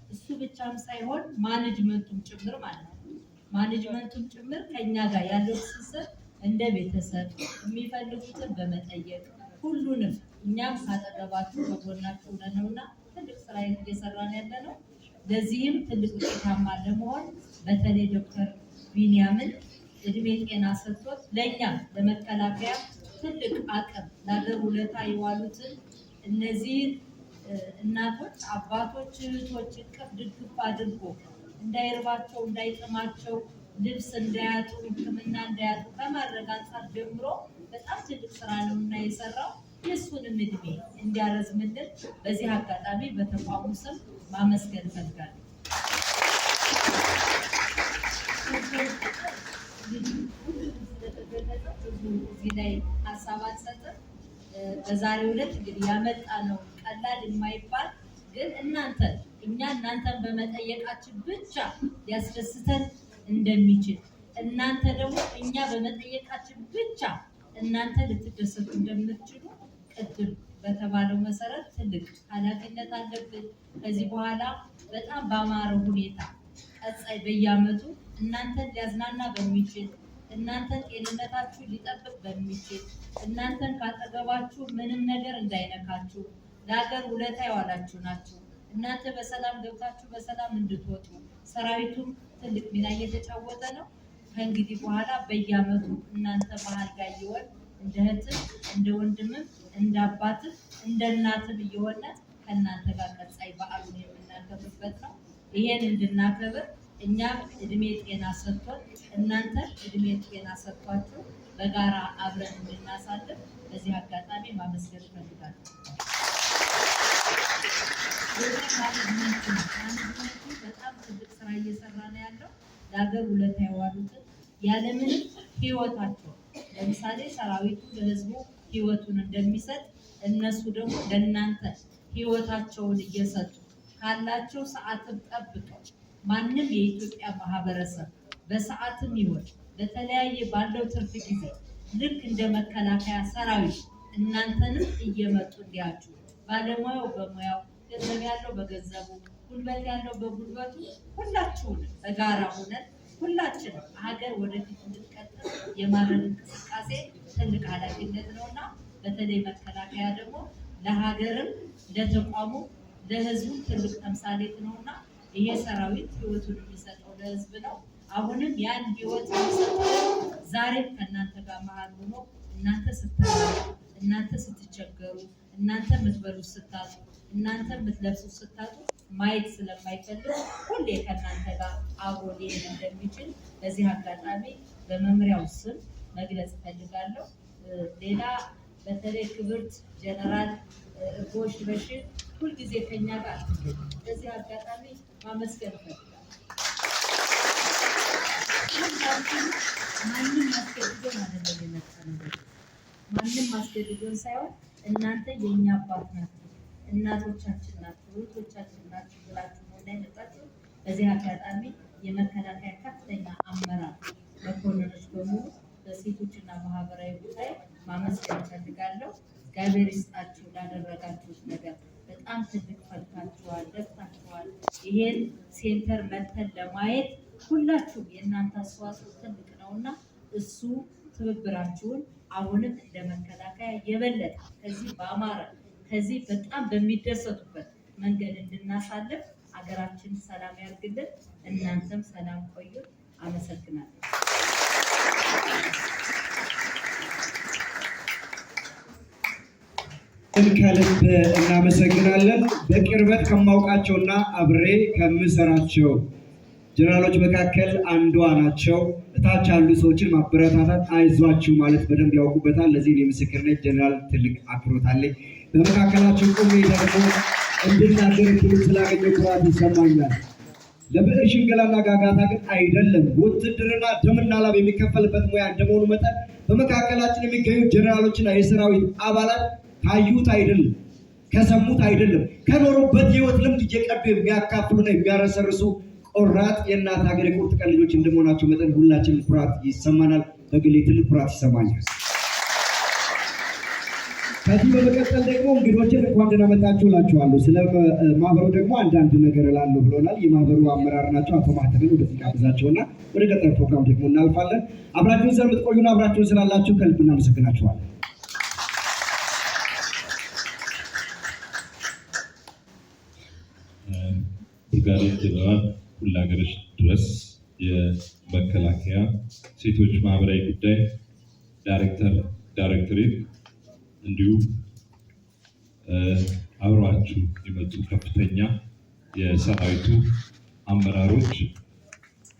እሱ ብቻም ሳይሆን ማኔጅመንቱም ጭምር ማለት ነው። ማኔጅመንቱም ጭምር ከኛ ጋር ያለው ትስስር እንደ ቤተሰብ የሚፈልጉትን በመጠየቅ ሁሉንም እኛም ካጠገባችሁ በጎናችሁ ነውና ትልቅ ስራ እየሰራን ያለ ነው። ለዚህም ትልቅ ውጤታማ ለመሆን በተለይ ዶክተር ቢኒያምን እድሜ ጤና ሰጥቶት ለኛ ለመከላከያ ትልቅ አቅም ለሀገር ውለታ የዋሉትን እነዚህን እናቶች፣ አባቶች፣ እህቶች እቅፍ ድግፍ አድርጎ እንዳይርባቸው እንዳይጥማቸው ልብስ እንዳያጡ ሕክምና እንዳያጡ ከማድረግ አንጻር ጀምሮ በጣም ትልቅ ስራ ነው እና የሰራው የእሱንም እድሜ እንዲያረዝምልን በዚህ አጋጣሚ በተቋሙ ስም ማመስገን እፈልጋለሁ። እዚህ ላይ ሀሳብ አልሰጥም። በዛሬው ዕለት እንግዲህ ያመጣነው ቀላል የማይባል ግን እናንተን በመጠየቃችን ብቻ ሊያስደስተን እንደሚችል እናንተ ደግሞ እኛ በመጠየቃችን ብቻ እናንተ ልትደሰቱ እንደምትችሉ ቅድም በተባለው መሰረት ትልቅ ኃላፊነት አለብን። ከዚህ በኋላ በጣም በአማረ ሁኔታ ቀጣይ በየዓመቱ እናንተን ሊያዝናና በሚችል እናንተን ጤንነታችሁ ሊጠብቅ በሚችል እናንተን ካጠገባችሁ ምንም ነገር እንዳይነካችሁ ለሀገር ውለታ የዋላችሁ ናችሁ። እናንተ በሰላም ገብታችሁ በሰላም እንድትወጡ ሰራዊቱም ትልቅ ሚና እየተጫወተ ነው። ከእንግዲህ በኋላ በየዓመቱ እናንተ መሀል ጋር እየሆን እንደ እህትም እንደ ወንድምም እንደ አባትም እንደ እናትም እየሆነ ከእናንተ ጋር ቀጣይ በዓሉን የምናከብርበት ነው። ይሄን እንድናከብር እኛም እድሜ ጤና ሰጥቶን እናንተ እድሜ ጤና ሰጥቷችሁ በጋራ አብረን እንድናሳልፍ በዚህ አጋጣሚ ማመስገን እፈልጋለሁ። በጣም ትልቅ ስራ እየሰራ ነው ያለው። ለሀገር ውለታ የዋሉትን ያለምንም ህይወታቸው ለምሳሌ ሰራዊቱ ለህዝቡ ህይወቱን እንደሚሰጥ እነሱ ደግሞ ለእናንተ ህይወታቸውን እየሰጡ ካላቸው ሰዓትም ጠብቀው ማንም የኢትዮጵያ ማህበረሰብ በሰዓትም ይሆን በተለያየ ባለው ትርፍ ጊዜ ልክ እንደ መከላከያ ሰራዊት እናንተንም እየመጡ እንዲያችሁ ባለሙያው በሙያው ገንዘብ ያለው በገንዘቡ ጉልበት ያለው በጉልበቱ ሁላችሁን በጋራ ሆነን ሁላችንም ሀገር ወደፊት እንድትቀጥል የማድረግ እንቅስቃሴ ትልቅ ኃላፊነት ነውና በተለይ መከላከያ ደግሞ ለሀገርም ለተቋሙ ለህዝቡ ትልቅ ተምሳሌት ነውና ይሄ ሰራዊት ህይወቱን የሚሰጠው ለህዝብ ነው። አሁንም ያን ህይወት የሚሰጠው ዛሬም ከእናንተ ጋር መሀል ሆኖ እናንተ ስትራሩ፣ እናንተ ስትቸገሩ፣ እናንተ የምትበሉት ስታጡ፣ እናንተ የምትለብሱት ስታጡ ማየት ስለማይፈልግ ሁሌ ከእናንተ ጋር አብሮ ሊሄድ እንደሚችል በዚህ አጋጣሚ በመምሪያው ስም መግለጽ እፈልጋለሁ። ሌላ በተለይ ክብርት ጀነራል እርጎሽ በሽር ሁልጊዜ ከኛ ጋር በዚህ አጋጣሚ ማመስገን እፈልጋለሁ። ማንም አስገድዶን አይደለም የመጣነው። ማንም አስገድዶን ሳይሆን እናንተ የእኛ አባት ናችሁ፣ እናቶቻችን ናችሁ፣ እህቶቻችን ናችሁ ብላችሁ ነው እንዳይመጣችሁ። በዚህ አጋጣሚ የመከላከያ ከፍተኛ አመራር መኮንኖች በሙሉ በሴቶችና ማህበራዊ ጉዳይ ማመስገን እፈልጋለሁ። እግዚአብሔር ይስጣችሁ ላደረጋችሁት ነገር በጣም ትልቅ ፈልታችኋል፣ ደፍታችኋል። ይሄን ሴንተር መተን ለማየት ሁላችሁም የእናንተ አስተዋጽኦ ትልቅ ነውና እሱ ትብብራችሁን አሁንም እንደ መከላከያ የበለጠ ከዚህ በአማረ ከዚህ በጣም በሚደሰቱበት መንገድ እንድናሳልፍ ሀገራችን ሰላም ያርግልን። እናንተም ሰላም ቆዩ። አመሰግናለሁ። ከልብ እናመሰግናለን። በቅርበት ከማውቃቸውና አብሬ ከምሰራቸው ጀነራሎች መካከል አንዷ ናቸው። እታች ያሉ ሰዎችን ማበረታታት፣ አይዟችሁ ማለት በደንብ ያውቁበታል። ለዚህ እኔ ምስክር ነኝ። ጀነራል ትልቅ አክብሮት አለኝ። በመካከላቸው ቆሜ ደግሞ እንድናገር እድል ስላገኘሁ ኩራት ይሰማኛል። ለብዕር ሽንገላና ጋጋታ ግን አይደለም። ውትድርና ደምና ላብ የሚከፈልበት ሙያ እንደመሆኑ መጠን በመካከላችን የሚገኙ ጀነራሎችና የሰራዊት አባላት ካዩት አይደለም፣ ከሰሙት አይደለም፣ ከኖሩበት የህይወት ልምድ እየቀዱ የሚያካፍሉና የሚያረሰርሱ ቆራጥ የእናት ሀገር የቁርጥ ቀን ልጆች እንደመሆናቸው መጠን ሁላችንም ኩራት ይሰማናል። በግሌ ትልቅ ኩራት ይሰማኛል። ከዚህ በመቀጠል ደግሞ እንግዶችን እንኳን ደህና መጣችሁ እላችኋለሁ። ስለ ማህበሩ ደግሞ አንዳንድ ነገር እላለሁ ብሎናል። የማህበሩ አመራር ናቸው። አቶ ማህተምን ወደዚህ ጋብዛቸውና ወደ ቀጣይ ፕሮግራም ደግሞ እናልፋለን። አብራችሁን ስለምትቆዩና አብራችሁን ስላላችሁ ከልብ እናመሰግናችኋለን። ብርጋዴር ጀነራል ሁላገርሽ ድረስ የመከላከያ ሴቶች ማህበራዊ ጉዳይ ዳይሬክቶሬት እንዲሁም አብረዋችሁ የመጡ ከፍተኛ የሰራዊቱ አመራሮች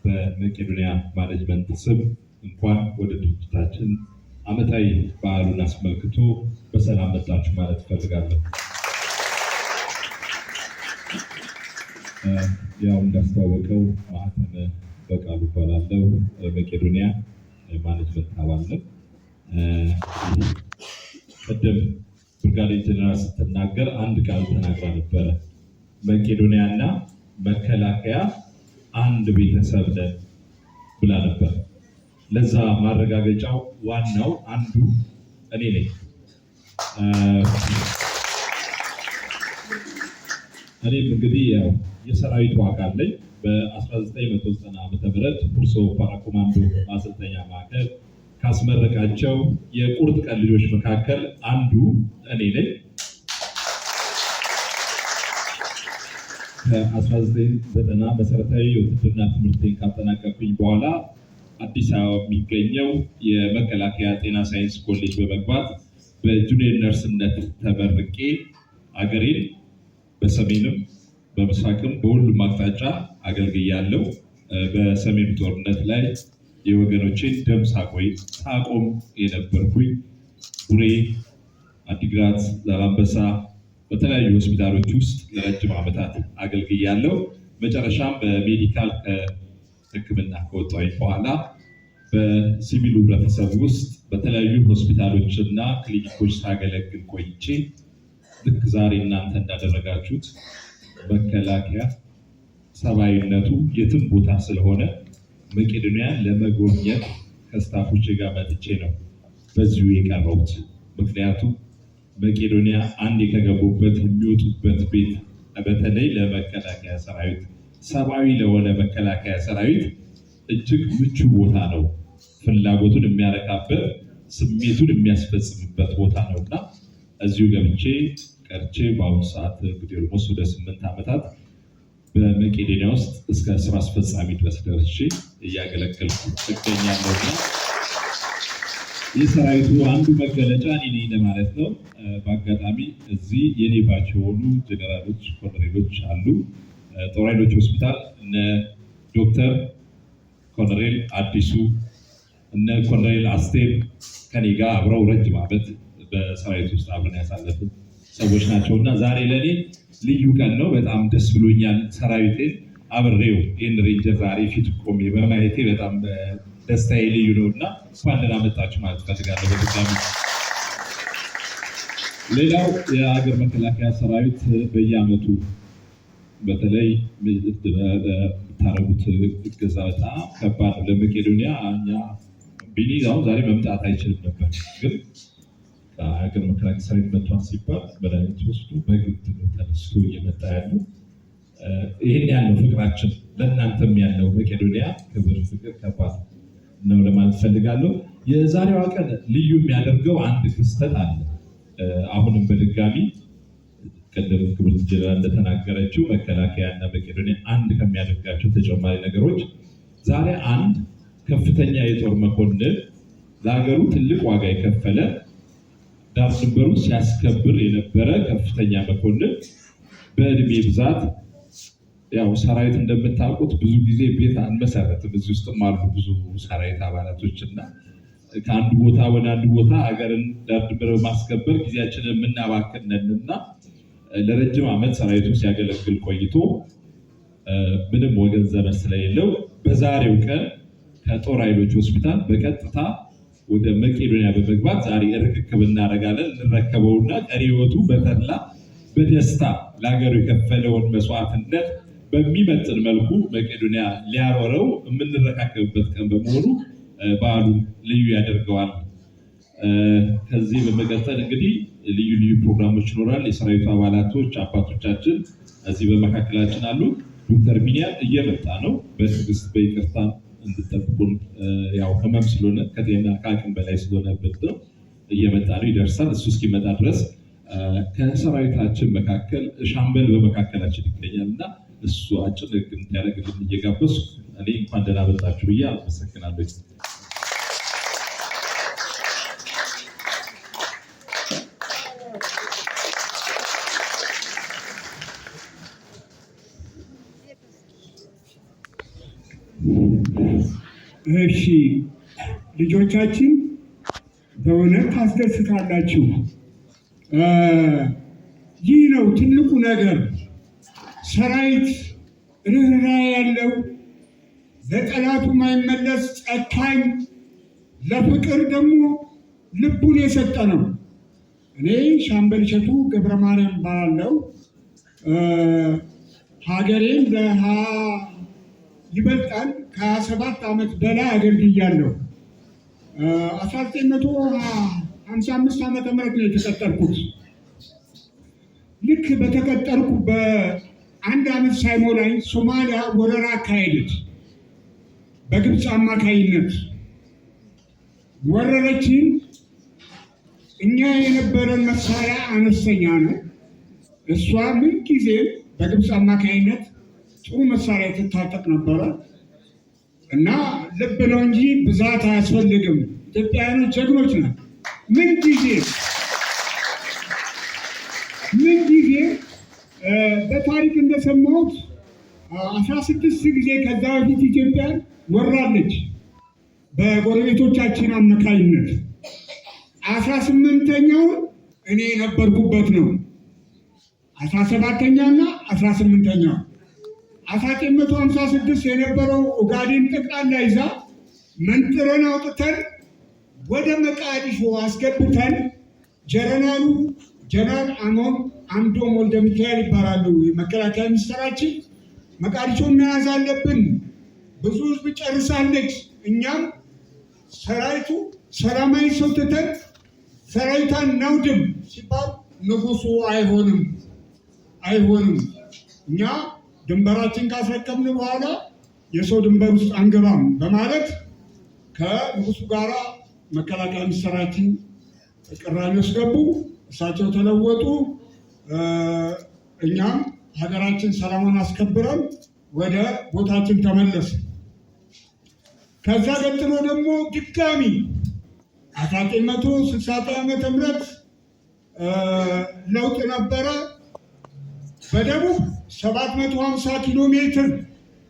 በመቄዶንያ ማኔጅመንት ስም እንኳን ወደ ድርጅታችን ዓመታዊ በዓሉን አስመልክቶ በሰላም መጣችሁ ማለት እፈልጋለሁ። ያው እንዳስተዋወቀው ማህተመ በቃሉ እባላለሁ። መቄዶንያ ማኔጅመንት አባል ነኝ። ቀደም ብርጋዴር ጀነራል ስትናገር አንድ ቃል ተናግራ ነበረ። መቄዶንያ እና መከላከያ አንድ ቤተሰብ ነን ብላ ነበር። ለዛ ማረጋገጫው ዋናው አንዱ እኔ ነኝ። እኔም እንግዲህ ያው የሰራዊቱ አካል ነኝ። በ1990 ዓ.ም ሁርሶ ፓራ ኮማንዶ ማሰልጠኛ ማዕከል ካስመረቃቸው የቁርጥ ቀን ልጆች መካከል አንዱ እኔ ነኝ። ከ1990 መሰረታዊ የውትድርና ትምህርቴን ካጠናቀቅኩኝ በኋላ አዲስ አበባ የሚገኘው የመከላከያ ጤና ሳይንስ ኮሌጅ በመግባት በጁኒየር ነርስነት ተመርቄ አገሬን በሰሜንም በምስራቅም በሁሉም አቅጣጫ አገልግያለሁ። በሰሜኑ ጦርነት ላይ የወገኖችን ደም ሳቆም የነበርኩኝ ቡሬ፣ አዲግራት፣ ዛላንበሳ በተለያዩ ሆስፒታሎች ውስጥ ለረጅም ዓመታት አገልግያለሁ። መጨረሻም በሜዲካል ሕክምና ከወጣሁኝ በኋላ በሲቪሉ ህብረተሰብ ውስጥ በተለያዩ ሆስፒታሎች እና ክሊኒኮች ሳገለግል ቆይቼ ልክ ዛሬ እናንተ እንዳደረጋችሁት መከላከያ ሰብአዊነቱ የትም ቦታ ስለሆነ መቄዶንያን ለመጎብኘት ከስታፎች ጋር መጥቼ ነው በዚሁ የቀረቡት። ምክንያቱም መቄዶንያ አንድ ከገቡበት የሚወጡበት ቤት በተለይ ለመከላከያ ሰራዊት ሰብአዊ ለሆነ መከላከያ ሰራዊት እጅግ ምቹ ቦታ ነው። ፍላጎቱን የሚያረካበት ስሜቱን የሚያስፈጽምበት ቦታ ነው እና እዚሁ ገብቼ ቀርቼ በአሁኑ ሰዓት እንግዲህ ኦልሞስት ወደ 8 ዓመታት በመቄዶንያ ውስጥ እስከ ስራ አስፈጻሚ ድረስ ደርሼ እያገለገልኩ እገኛለሁና የሰራዊቱ አንዱ መገለጫ እኔ ለማለት ነው። በአጋጣሚ እዚህ የኔ ባች የሆኑ ጀነራሎች፣ ኮሎኔሎች አሉ። ጦር ኃይሎች ሆስፒታል እነ ዶክተር ኮሎኔል አዲሱ እነ ኮሎኔል አስቴር ከኔ ጋር አብረው ረጅም ዓመት በሰራዊት ውስጥ አብረን ያሳለፉ ሰዎች ናቸው እና ዛሬ ለእኔ ልዩ ቀን ነው። በጣም ደስ ብሎኛል። ሰራዊቴን አብሬው ይህን ሬንጀር ዛሬ ፊት ቆሜ በማየቴ በጣም ደስታዬ ልዩ ነው እና እንኳን ደህና መጣችሁ ማለት ፈልጋለሁ በድጋሚ። ሌላው የሀገር መከላከያ ሰራዊት በየዓመቱ በተለይ የምታደርጉት እገዛ በጣም ከባድ ነው። ለመቄዶንያ እኛ ቢኒ አሁን ዛሬ መምጣት አይችልም ነበር፣ ግን ከሀገር መከላከያ ሰራዊት መጥቷት ሲባል መድኃኒት ወስዶ በግድ ተነስቶ እየመጣ ያለው ይህን ያለው ፍቅራችን ለእናንተም ያለው መቄዶንያ ክብር፣ ፍቅር ከባድ ነው ለማለት ፈልጋለሁ። የዛሬዋ ቀን ልዩ የሚያደርገው አንድ ክስተት አለ። አሁንም በድጋሚ ቀደም ክብርት ጀነራል እንደተናገረችው መከላከያ እና መቄዶንያ አንድ ከሚያደርጋቸው ተጨማሪ ነገሮች ዛሬ አንድ ከፍተኛ የጦር መኮንን ለሀገሩ ትልቅ ዋጋ የከፈለ ዳር ድንበሩ ሲያስከብር የነበረ ከፍተኛ መኮንን በእድሜ ብዛት ያው ሰራዊት እንደምታውቁት ብዙ ጊዜ ቤት አንመሰረትም። እዚህ ውስጥም አሉ ብዙ ሰራዊት አባላቶች እና ከአንዱ ቦታ ወደ አንዱ ቦታ ሀገርን ዳር ድንበር በማስከበር ጊዜያችንን የምናባክነን እና ለረጅም ዓመት ሰራዊቱ ሲያገለግል ቆይቶ ምንም ወገን ዘመድ ስለሌለው በዛሬው ቀን ከጦር ኃይሎች ሆስፒታል በቀጥታ ወደ መቄዶንያ በመግባት ዛሬ ርክክብ እናደርጋለን። እንረከበውና ቀሪ ሕይወቱ በተድላ በደስታ ለሀገሩ የከፈለውን መስዋዕትነት በሚመጥን መልኩ መቄዶንያ ሊያኖረው የምንረካከብበት ቀን በመሆኑ በዓሉን ልዩ ያደርገዋል። ከዚህ በመቀጠል እንግዲህ ልዩ ልዩ ፕሮግራሞች ይኖራል። የሰራዊቱ አባላቶች አባቶቻችን እዚህ በመካከላችን አሉ። ዶክተር ቢኒያም እየመጣ ነው። በትዕግስት በይቅርታ እንድጠብቁን፣ ያው ህመም ስለሆነ ከጤና ከአቅም በላይ ስለሆነበት ነው። እየመጣ ነው፣ ይደርሳል። እሱ እስኪመጣ ድረስ ከሰራዊታችን መካከል ሻምበል በመካከላችን ይገኛል እና እሱ አጭር ንግግር እንዲያደርግልን እየጋበዝኩ እኔ እንኳን ደህና መጣችሁ ብዬ አመሰግናለሁ። እሺ ልጆቻችን በእውነት ታስደስታላችሁ። ይህ ነው ትልቁ ነገር። ሰራዊት ርኅራኄ ያለው፣ ለጠላቱ ማይመለስ ጨካኝ፣ ለፍቅር ደግሞ ልቡን የሰጠ ነው። እኔ ሻምበል እሸቱ ገብረ ማርያም ባለው ሀገሬን ይበልጣል ከ27 ዓመት በላይ አገልግያለሁ። 1955 ዓመተ ምህረት ነው የተቀጠርኩት። ልክ በተቀጠርኩ በአንድ ዓመት ሳይሞላኝ ሶማሊያ ወረራ አካሄደች። በግብፅ አማካይነት ወረረችን። እኛ የነበረን መሳሪያ አነስተኛ ነው። እሷ ምን ጊዜ በግብፅ አማካይነት ጥሩ መሳሪያ ትታጠቅ ነበረ እና ልብ ነው እንጂ ብዛት አያስፈልግም። ኢትዮጵያውያኖች ጀግኖች ነው። ምን ጊዜ በታሪክ እንደሰማሁት 16 ጊዜ ከዛ በፊት ኢትዮጵያ ወራለች በጎረቤቶቻችን አማካይነት። 18ኛው እኔ የነበርኩበት ነው። 17ኛና 18ኛው 1956 የነበረው ኦጋዴን ጠቅላላ ይዛ መንጥረን አውጥተን ወደ መቃዲሾ አስገብተን ጀነራሉ ጀነራል አምዶም ወልደ ሚካኤል ይባላሉ የመከላከያ ሚኒስትራችን። መቃዲሾ መያዝ አለብን፣ ብዙ ህዝብ ጨርሳለች። እኛም ሰራዊቱ ሰላማዊ ሰው ትተን ሰራዊቷን ናውድም ሲባል ንጉሱ አይሆንም እኛ ድንበራችን ካስረከብን በኋላ የሰው ድንበር ውስጥ አንገባም በማለት ከንጉሱ ጋራ መከላከያ ሚኒስትራችን ቅራኔ ውስጥ ገቡ። እሳቸው ተለወጡ። እኛም ሀገራችን ሰላሙን አስከብረን ወደ ቦታችን ተመለስ። ከዛ ቀጥሎ ደግሞ ድጋሚ 1969 ዓመተ ምህረት ለውጥ ነበረ። በደቡብ 750 ኪሎ ሜትር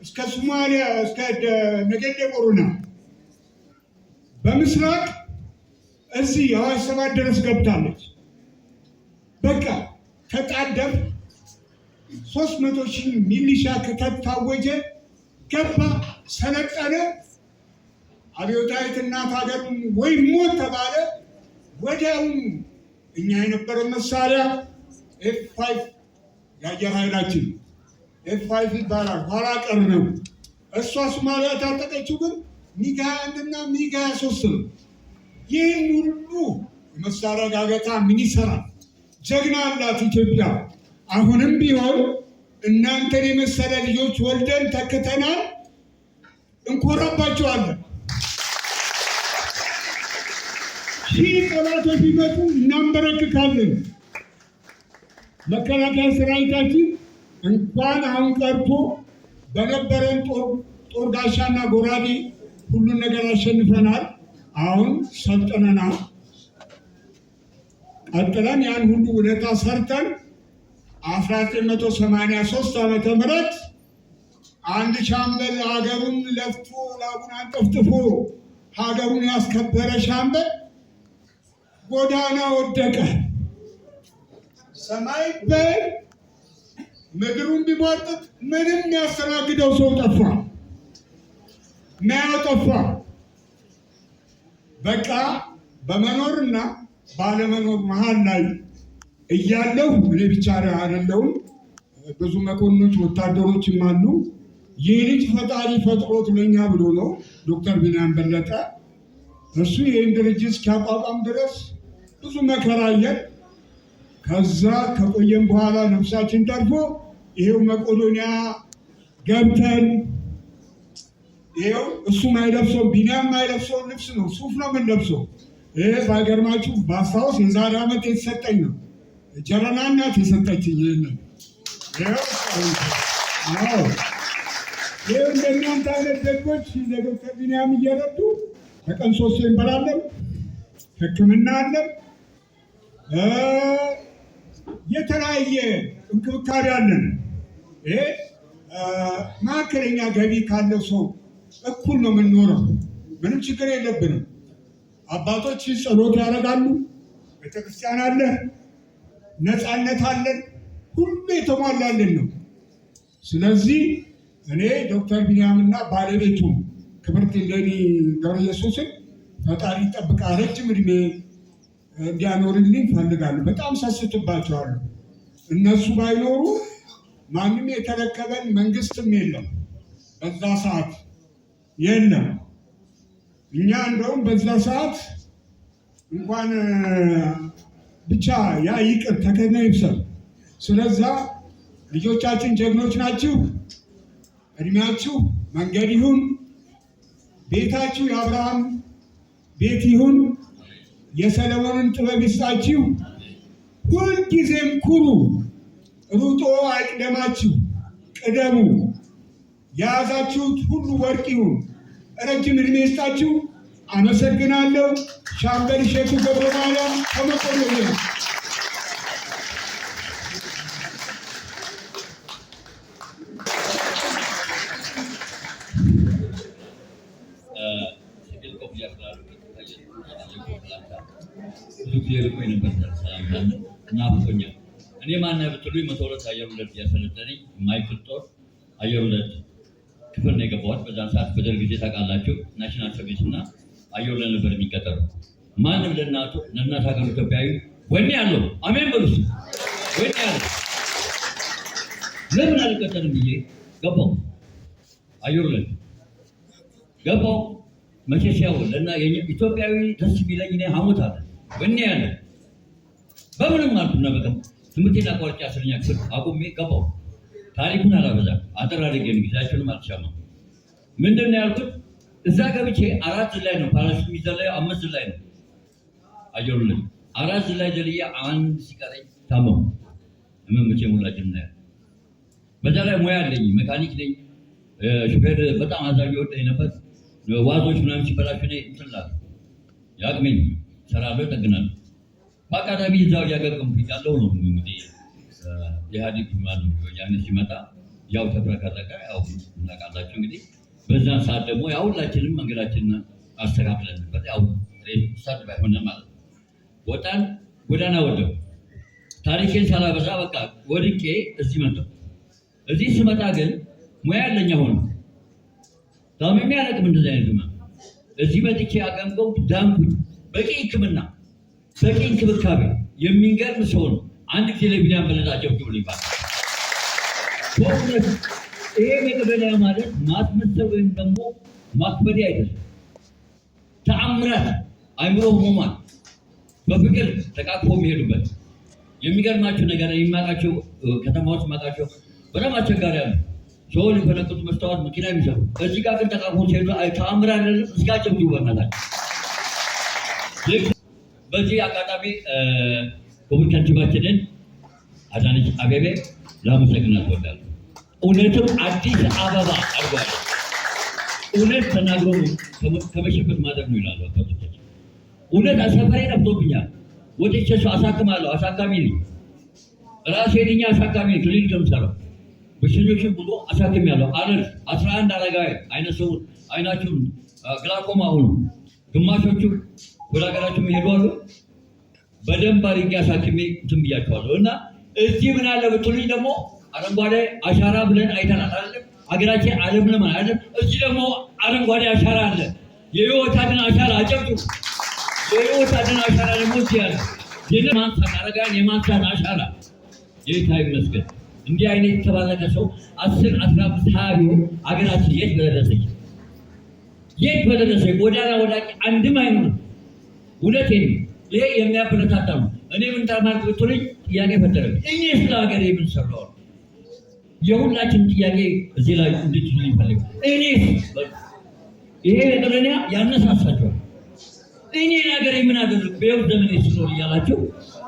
እስከ ሶማሊያ እስከ ነገሌ ቦረና፣ በምስራቅ እዚህ የአዋሽ ሰባት ድረስ ገብታለች። በቃ ተጣደፍ 300,000 ሚሊሻ ክተት ታወጀ። ገባ፣ ሰለጠነ። አብዮታዊት እናት ሀገር ወይ ሞት ተባለ። ወዲያውኑ እኛ የነበረ መሳሪያ F5 የአየር ኃይላችን F5 ይባላል። ኋላ ቀር ነው። እሷ ሶማሊያ ታጠቀችው ግን ሚግ 21 እና ሚግ 23 ነው። ይህን ሁሉ የመሳሪያ ጋገታ ምን ይሰራል? ጀግና አላት ኢትዮጵያ። አሁንም ቢሆን እናንተን የመሰለ ልጆች ወልደን ተክተናል። እንኮራባቸዋለን። ሺህ ጠላቶች ቢመጡ እናንበረክካለን። መከላከያ ሰራዊታችን እንኳን አሁን ቀርቶ በነበረን ጦር ጋሻና ጎራዴ ሁሉን ነገር አሸንፈናል። አሁን ሰልጥነናል። ቀጥለን ያን ሁሉ ውለታ ሰርተን 1983 ዓመተ ምህረት አንድ ሻምበል ሀገሩን ለፍቶ ላቡን አንጠፍጥፎ ሀገሩን ያስከበረ ሻምበል ጎዳና ወደቀ። ሰማይ በል ምድሩን ቢቧጥጥ ምንም ያስተናግደው ሰው ጠፋ፣ ማያው ጠፋ። በቃ በመኖርና ባለመኖር መሀል ላይ እያለሁ እኔ ብቻ አይደለሁም፣ ብዙ መኮንኖች ወታደሮችም አሉ። ይህ ልጅ ፈጣሪ ፈጥሮት ለኛ ብሎ ነው ዶክተር ቢኒያም በለጠ። እሱ ይህን ድርጅት እስኪያቋቋም ድረስ ብዙ መከራ አየን። ከዛ ከቆየም በኋላ ነፍሳችን ተርፎ ይሄው መቄዶንያ ገብተን ይሄው እሱ ማይለብሰው ቢኒያም ማይለብሰው ልብስ ነው፣ ሱፍ ነው የምንለብሰው። ይሄ ባይገርማችሁ በአስታውስ የዛሬ ዓመት የተሰጠኝ ነው። ጀረና እናት የሰጠችኝ ይህንን ይህ እንደናንተ አይነት ደጎች ለዶክተር ቢኒያም እየረዱ በቀን 3 እንበላለን። ሕክምና አለን፣ የተለያየ እንክብካቤ አለን። ይሄ መካከለኛ ገቢ ካለው ሰው እኩል ነው የምንኖረው። ምንም ችግር የለብንም። አባቶች ጸሎት ያደርጋሉ፣ ቤተክርስቲያን አለ፣ ነፃነት አለን፣ ሁሉ የተሟላልን ነው። ስለዚህ እኔ ዶክተር ቢኒያምና ባለቤቱ ክብርት እሌኒ ገብረ ኢየሱስን ፈጣሪ ጠብቃ ረጅም እድሜ እንዲያኖርልኝ ፈልጋለሁ። በጣም ሰስትባቸዋለሁ። እነሱ ባይኖሩ ማንም የተረከበን መንግስትም የለም፣ በዛ ሰዓት የለም። እኛ እንደውም በዛ ሰዓት እንኳን ብቻ ያ ይቅር ተከነ ይብሰል። ስለዛ ልጆቻችን ጀግኖች ናችሁ። እድሜያችሁ መንገድ ይሁን፣ ቤታችሁ የአብርሃም ቤት ይሁን፣ የሰለሞንን ጥበብ ይስጣችሁ። ሁልጊዜም ኩሩ፣ ሩጦ አይቅደማችሁ፣ ቅደሙ። የያዛችሁት ሁሉ ወርቅ ይሁን። ረጅም እድሜ ይስጣችሁ። አመሰግናለሁ። ሻምበል እሸቱ ገብረማርያም ከመቄዶንያ። እኔ ማነህ ብትሉኝ 102 አየር ወለድ ያሰለጠነኝ ማይክል ጦር አየር ወለድ ክፍል ነው የገባሁት። በዛን ሰዓት በደርግ ጊዜ ታውቃላችሁ፣ ናሽናል ሰርቪስ እና አየር ወለድ ነበር የሚቀጠሩ። ማንም ለእናት ሀገሩ ኢትዮጵያዊ ወኔ ያለው አሜን በሉስ፣ ወኔ ያለው ለምን አልቀጠልም ብዬ ገባሁ። አየር ወለድ ገባሁ። መቼስ ያው ለና ኢትዮጵያዊ ደስ ቢለኝ እኔ ሐሞት አለ ወኔ ያለ በምንም አልኩና በቃ ትምህርቴን አቋርጬ 10ኛ ክፍል አቁሜ ገባሁ። ታሪኩን አላበዛም፣ አጠር አድርጌ ጊዜያችሁንም አልሻማም። ምንድን ነው ያልኩት? እዛ ገብቼ 4 ላይ ነው ፓራሹት የሚዘለየው፣ 5 ላይ ነው አየር ወለድ። 4 ላይ ዘልዬ 1 ሲቀረኝ ታመሙ። መቼ ሙላችን ነው። በዛ ላይ ሙያ አለኝ፣ ሜካኒክ ነኝ። ሹፌር በጣም አዛቢ ወደኝ ነበር። ዋዞች ምናምን ሲበላሹ እኔ እንትን እላለሁ፣ ያቅሜን እሰራለሁ፣ እጠግናለሁ። በአጋጣሚ እዛው እያገገምኩ ያለው ነው እንግዲህ ኢህአዴግ ማለት ነው ያኔ ሲመጣ ያው ተብረከረከ። ያው እናውቃላችሁ እንግዲህ በዛን ሰዓት ደግሞ ያው ሁላችንም መንገዳችንን አስተካክለን ነበር። ያው ሬሳት ባይሆን ማለት ነው ወጣን፣ ጎዳና ወደው ታሪኬን ሳላበዛ በቃ ወድቄ እዚህ መጣሁ። እዚህ ስመጣ ግን ሙያ ያለኝ አሁን ታምሜ አላውቅም። እንደዚህ አይነት ነው እዚህ መጥቼ አገንገው ዳንኩኝ። በቂ ሕክምና በቂ እንክብካቤ የሚገርም ሰው ነው። አንድ ጊዜ ለቢኒያም በለጣቸው ብሎ ይባላል። ይሄ መቄዶንያ ማለት ማስመሰል ወይም ደግሞ ማክበድ አይደለም። ተአምራት አይምሮ ህሙማን በፍቅር ተቃቅፎ የሚሄዱበት የሚገርማቸው ነገር የማውቃቸው ከተማ ውስጥ የማውቃቸው በጣም አስቸጋሪ ያሉ ሰው ሊፈነቅጡ መስታወት መኪና የሚሰሩ እዚህ ጋር ግን ተቃቅፎ ሲሄዱ ተአምር አይደለም። እስካቸው ይወናላል። በዚህ አጋጣሚ ክቡር ከንቲባችንን አዳነች አቤቤ ላመሰግናት እወዳለሁ። እውነትም አዲስ አበባ አድርጓል። እውነት ተናግሮ ከመሸፈት ማድረግ ነው ይላሉ አባቶቻችን። እውነት አሰፈሬ ጠፍቶብኛል። ወጥቼ ሰው አሳክማለሁ። አሳካሚ ነኝ ራሴ ድኛ አሳካሚ ነኝ። ክሊኒክ የምሰራው በሽኞችን ብዙ አሳክሜያለሁ። 11 አረጋዊ አይነ ስውር አይናቸውን ግላኮማ ሆኑ፣ ግማሾቹ ወደ ሀገራቸው የሚሄዱ አሉ። በደንብ አድርጌ አሳክሜ እንትን ብያቸዋለሁ። እና እዚህ ምን አለ ብትሉኝ ደግሞ አረንጓዴ አሻራ ብለን አይተናል አይደለም? ሀገራችን ዓለም አይደለም? እዚህ ደግሞ አረንጓዴ አሻራ አለ። የህይወት አድን አሻራ አጨብጭቡ። የህይወት አድን አሻራ ደግሞ እዚህ አለ። የማንሳት አረጋን የማንሳት አሻራ ጌታ ይመስገን። እንዲህ አይነት የተባረከ ሰው 10፣ 15፣ 20 ቢሆን ሀገራችን የት በደረሰች? የት በደረሰች? ጎዳና ወዳቂ አንድም አይኖርም። እውነቴን ነው። ይሄ የሚያበረታታ ነው። እኔ ምን ተማርኩ ብትሉኝ ጥያቄ ፈጠረብኝ። እኔ ስለ ሀገሬ ምን ሰራሁ? የሁላችን ጥያቄ እዚህ ላይ እንድትሉ ይፈልጋል። እኔ ይሄ ነገርኛ ያነሳሳችኋል። እኔ ሀገሬ ምን አደረግኩ በሕይወት ዘመኔ ስኖር እያላችሁ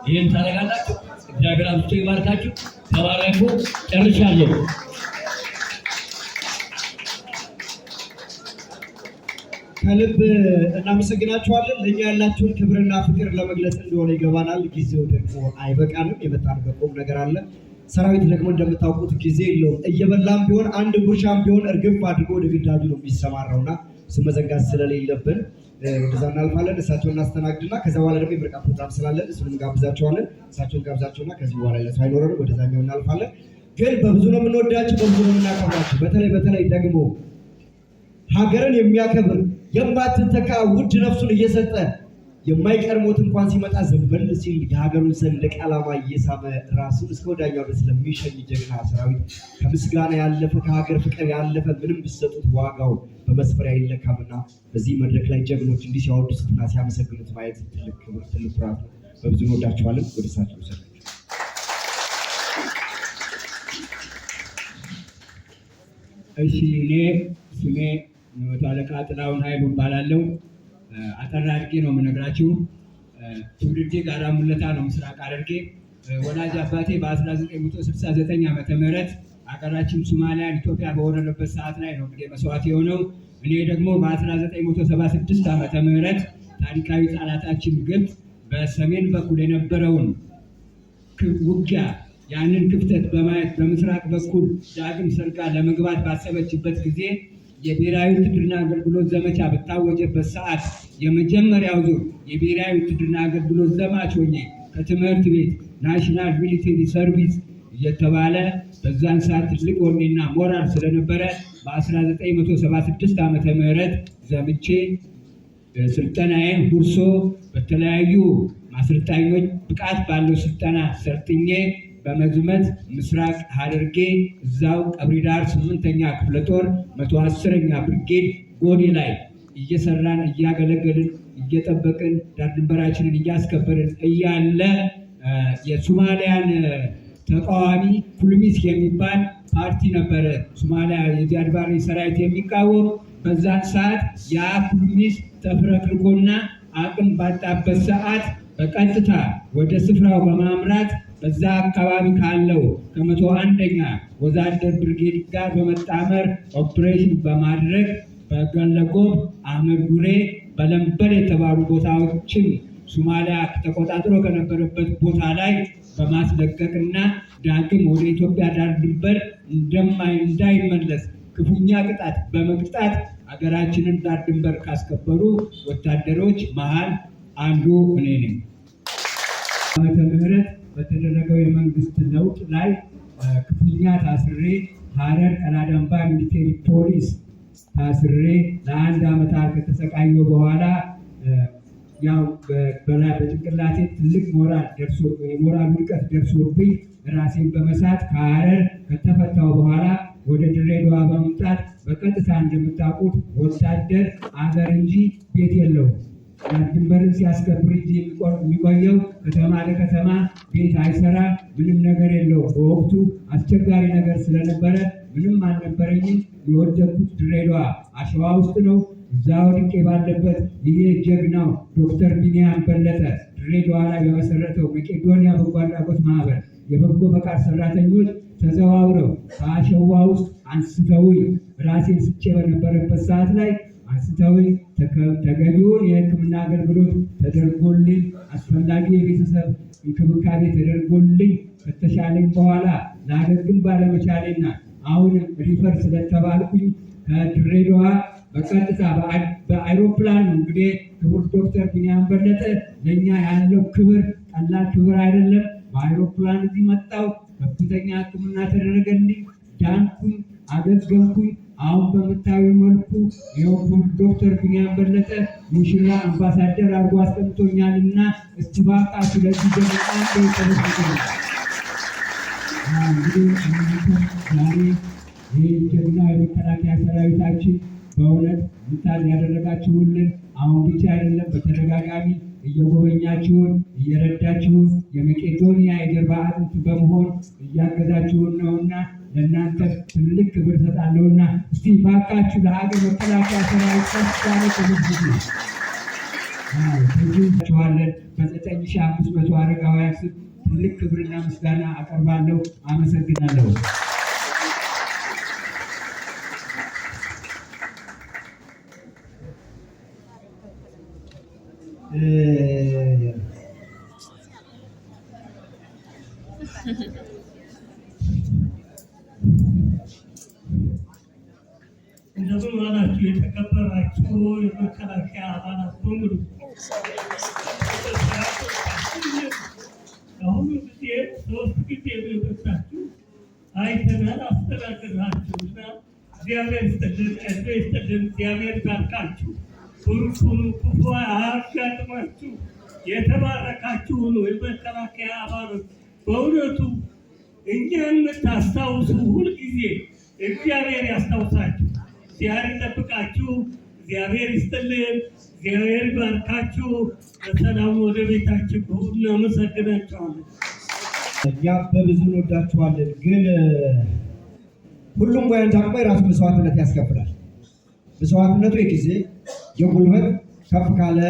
ይህን ታደርጋላችሁ። እግዚአብሔር አብዝቶ ይባርካችሁ። ተባረኩ። ጨርሻለሁ። ከልብ እናመሰግናችኋለን። ለእኛ ያላችሁን ክብርና ፍቅር ለመግለጽ እንደሆነ ይገባናል። ጊዜው ደግሞ አይበቃንም። የመጣንበት ቁም ነገር አለ። ሰራዊት ደግሞ እንደምታውቁት ጊዜ የለውም። እየበላም ቢሆን አንድ ጉርሻም ቢሆን እርግፍ አድርጎ ወደ ግዳጁ ነው የሚሰማራውና እሱ መዘንጋት ስለሌለብን ወደዛ እናልፋለን። እሳቸውን እናስተናግድና ከዛ በኋላ ደግሞ የምርቃ ፕሮግራም ስላለን እሱንም ጋብዛቸዋለን። እሳቸውን ጋብዛቸውና ከዚህ በኋላ ለሰው አይኖረንም፣ ወደዛኛው እናልፋለን። ግን በብዙ ነው የምንወዳቸው፣ በብዙ ነው የምናከብራቸው። በተለይ ደግሞ ሀገርን የሚያከብር የማትተካ ውድ ነፍሱን እየሰጠ የማይቀር ሞት እንኳን ሲመጣ ዘንበል ሲል የሀገሩን ሰንደቅ ዓላማ እየሳመ ራሱን እስከ ወዳኛው ድረስ ለሚሸኝ ጀግና ሰራዊት ከምስጋና ያለፈ ከሀገር ፍቅር ያለፈ ምንም ብትሰጡት ዋጋው በመስፈሪያ አይለካምና በዚህ መድረክ ላይ ጀግኖች እንዲህ ሲያወድሱትና ሲያመሰግኑት ማየት ትልቅ ክብር፣ ትልቅ ኩራት ነው። በብዙ እንወዳቸዋለን። ወደ እሳቸው ውሰድ። እሺ፣ እኔ ስሜ መቶ አለቃ ጥላሁን ኃይሉ እባላለሁ። አጠር አድርጌ ነው የምነግራችሁ። ትውልዴ ጋራ ሙለታ ነው፣ ምስራቅ ሐረርጌ። ወላጅ አባቴ በ1969 ዓመተ ምህረት ሀገራችን ሶማሊያን ኢትዮጵያ በወረረበት ሰዓት ላይ ነው እንግዲህ መስዋዕት የሆነው። እኔ ደግሞ በ1976 ዓመተ ምህረት ታሪካዊ ጠላታችን ግብፅ በሰሜን በኩል የነበረውን ውጊያ ያንን ክፍተት በማየት በምስራቅ በኩል ዳግም ሰርጋ ለመግባት ባሰበችበት ጊዜ የብሔራዊ ውትድርና አገልግሎት ዘመቻ በታወጀበት ሰዓት የመጀመሪያው ዙር የብሔራዊ ውትድርና አገልግሎት ዘማች ሆኜ ከትምህርት ቤት ናሽናል ሚሊቴሪ ሰርቪስ እየተባለ በዛን ሰዓት ትልቅ ወኔና ሞራል ስለነበረ በ1976 ዓመተ ምህረት ዘምቼ ስልጠናዬን ሁርሶ በተለያዩ ማሰልጣኞች ብቃት ባለው ስልጠና ሰልጥኜ በመዝመት ምስራቅ ሐረርጌ እዛው ቀብሪ ዳር 8ኛ ክፍለ ጦር 110ኛ ብርጌድ ጎዴ ላይ እየሰራን እያገለገልን እየጠበቅን ዳር ድንበራችንን እያስከበርን እያለ የሶማሊያን ተቃዋሚ ኩልሚስ የሚባል ፓርቲ ነበረ፣ ሶማሊያ የዚያድ ባሬ ሰራዊት የሚቃወም። በዛን ሰዓት ያ ኩልሚስ ተፍረክርኮና አቅም ባጣበት ሰዓት በቀጥታ ወደ ስፍራው በማምራት በዛ አካባቢ ካለው ከ101ኛ ወዛደር ብርጌድ ጋር በመጣመር ኦፕሬሽን በማድረግ በገለጎብ፣ አህመድ ጉሬ፣ በለምበር የተባሉ ቦታዎችን ሶማሊያ ተቆጣጥሮ ከነበረበት ቦታ ላይ በማስለቀቅና ዳግም ወደ ኢትዮጵያ ዳር ድንበር እንዳይመለስ ክፉኛ ቅጣት በመቅጣት ሀገራችንን ዳር ድንበር ካስከበሩ ወታደሮች መሃል አንዱ እኔ ነኝ። ዓመተ ምህረት በተደረገው የመንግስት ለውጥ ላይ ክፉኛ ታስሬ ሐረር ቀላዳምባ ሚሊቴሪ ፖሊስ ታስሬ ለ1 ዓመት ከተሰቃየሁ በኋላ ያው በጭንቅላቴ ትልቅ የሞራል ውድቀት ደርሶብኝ ራሴን በመሳት ከሐረር ከተፈታሁ በኋላ ወደ ድሬዳዋ በመምጣት በቀጥታ እንደምታውቁት ወታደር አገር እንጂ ቤት የለውም። ድንበርን ሲያስከብር እንጂ የሚቆየው ከተማ ለከተማ ቤት አይሰራም፣ ምንም ነገር የለው። በወቅቱ አስቸጋሪ ነገር ስለነበረ ምንም አልነበረኝም። የወደኩት ድሬዳዋ አሸዋ ውስጥ ነው። እዛ ወድቄ ባለበት ይሄ ጀግናው ዶክተር ቢኒያም በለጠ ድሬዳዋ ላይ በመሰረተው መቄዶንያ በጎ አድራጎት ማህበር የበጎ ፈቃድ ሰራተኞች ተዘዋውረው ከአሸዋ ውስጥ አንስተውኝ ራሴን ስቼ በነበረበት ሰዓት ላይ አንስተውኝ ተገቢውን የሕክምና አገልግሎት ተደርጎልኝ አስፈላጊ የቤተሰብ እንክብካቤ ተደርጎልኝ ከተሻለኝ በኋላ ላገግም ባለመቻሌና አሁንም ሪፈር ስለተባልኩኝ ከድሬዳዋ በቀጥታ በአይሮፕላን ነው እንግዲህ ክቡር ዶክተር ቢኒያም በለጠ ለእኛ ያለው ክብር ቀላል ክብር አይደለም። በአይሮፕላን እዚህ መጣሁ። ከፍተኛ ሕክምና ተደረገልኝ፣ ዳንኩኝ፣ አገገምኩኝ። አሁን በምታዩ መልኩ የክቡር ዶክተር ቢኒያም በለጠ ሙሽራ አምባሳደር አድርጎ አስቀምጦኛልና እስቲ ባቃ ስለዚህ በጣም ተመስገን። እንግዲህ ዛሬ ይህ ጀግና የመከላከያ ሰራዊታችን በእውነት ምታል ያደረጋችሁልን አሁን ብቻ አይደለም፣ በተደጋጋሚ እየጎበኛችሁን እየረዳችሁን የመቄዶንያ የጀርባ አጥንት በመሆን እያገዛችሁን ነውና ለእናንተ ትልቅ ክብር ሰጣለሁና እስቲ ባካችሁ ለሀገር መከላከያ ሰራዊት ከፍታለ ተመዝግቡ ተንችኋለን። በ9500 አረጋውያን ስም ትልቅ ክብርና ምስጋና አቀርባለሁ። አመሰግናለሁ። እንደምን ዋላችሁ የተከበራችሁ የመከላከያ አባላት በሙሉ። አሁኑ ጊዜ 3 ጊዜ በመጣችሁ አይተናል፣ አስተናግዳችሁና እግዚአብሔር ይስጥልን፣ እድሜ ይስጥልን፣ እግዚአብሔር ይባርካችሁ፣ ብሩክ ሁኑ፣ ክፉ አያጋጥማችሁ፣ የተባረካችሁ ሁኑ። የመከላከያ አባሎች በእውነቱ እኛን የምታስታውሱ ሁልጊዜ እግዚአብሔር ያስታውሳችሁ፣ እግዚአብሔር ይጠብቃችሁ፣ እግዚአብሔር ይስጥልን፣ እግዚአብሔር ይባርካችሁ። በሰላም ወደ ቤታችሁ እናመሰግናችኋለን። እኛም በብዙ እንወዳችኋለን። ግን ሁሉም ሙያ እንዳቅሙ የራሱ መስዋዕትነት ያስከፍላል። መስዋዕትነቱ የጊዜ የጉልበት ከፍ ካለ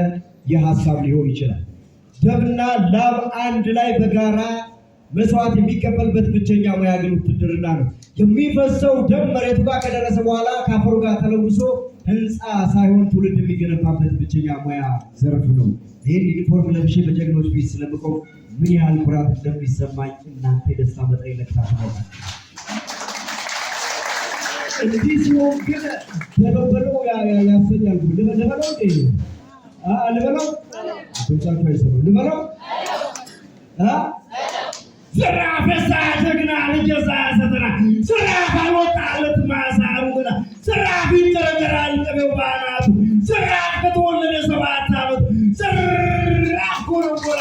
የሀሳብ ሊሆን ይችላል። ደምና ላብ አንድ ላይ በጋራ መስዋዕት የሚከፈልበት ብቸኛ ሙያ ግን ውትድርና ነው። የሚፈሰው ደም መሬቱ ጋር ከደረሰ በኋላ ከአፈሩ ጋር ተለውሶ ህንፃ ሳይሆን ትውልድ የሚገነባበት ብቸኛ ሙያ ዘርፍ ነው። ይህን ዩኒፎርም ለብሼ በጀግኖች ፊት ስለምቆም ምን ያህል ኩራት እንደሚሰማኝ እናንተ የደስታ መጠን ለክታችሁ ነው። እንዲህ ሲሆን ግን በለው ያሰኛል። ልበለው እንዴ ልበለው ቶቻችሁ አይሰሩ ልበለው ዘራፍ የሳ ጀግና ልጅ የሳ ሰተና ዘራፍ አልወጣለት ማሳሩ ብላ ዘራፍ ይንጠረጠራል ቅቤው ባናቱ ዘራፍ ከተወለደ 7 ዓመት ዘራፍ ጎረጎራ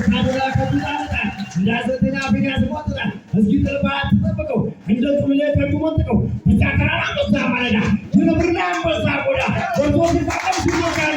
ካደራ ከቱጣጣ እንዳዘተኛ ቢያስ ሞጥራ እስኪ ጥልባት ተጠብቀው እንደ ጡልሌ ከቱ ሞጥቀው በጫከራራ በዛ ማለዳ የነብርና አንበሳ ቆዳ ወርቶ ሲፋቀም ሲሞቃል